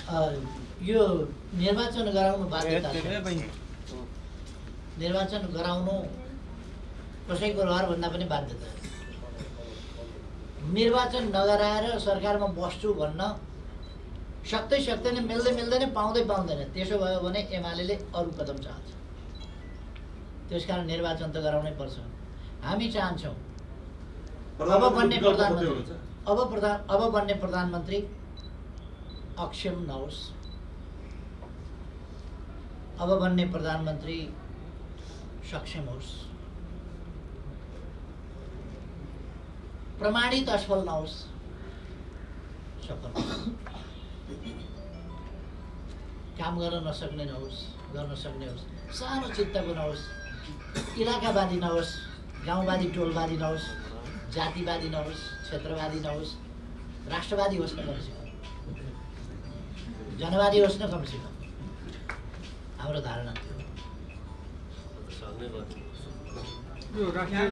यो निर्वाचन गराउनु बाध्यता छ। निर्वाचन गराउनु कसैको रहरभन्दा पनि बाध्यता छ। निर्वाचन नगराएर सरकारमा बस्छु भन्न सक्दै सक्दैन, मिल्दैन, पाउँदैन। त्यसो भयो भने एमाले अरू कदम चाल्छ। त्यसकारण निर्वाचन त गराउनै पर्छ। हामी चाहन्छौँ अब बन्ने प्रधानमन्त्री अक्षम नहोस्, अब बन्ने प्रधानमन्त्री सक्षम होस्, प्रमाणित असफल नहोस्, सफल काम गर्न नसक्ने नहोस्, गर्न सक्ने होस्, सानो चित्तको नहोस्, इलाकावादी नहोस्, गाउँवादी टोलवादी नहोस्, जातिवादी नहोस्, क्षेत्रवादी नहोस्, राष्ट्रवादी होस् न कमसेकम, जनवादी होस् न कमसेकम। हाम्रो धारणा थियो।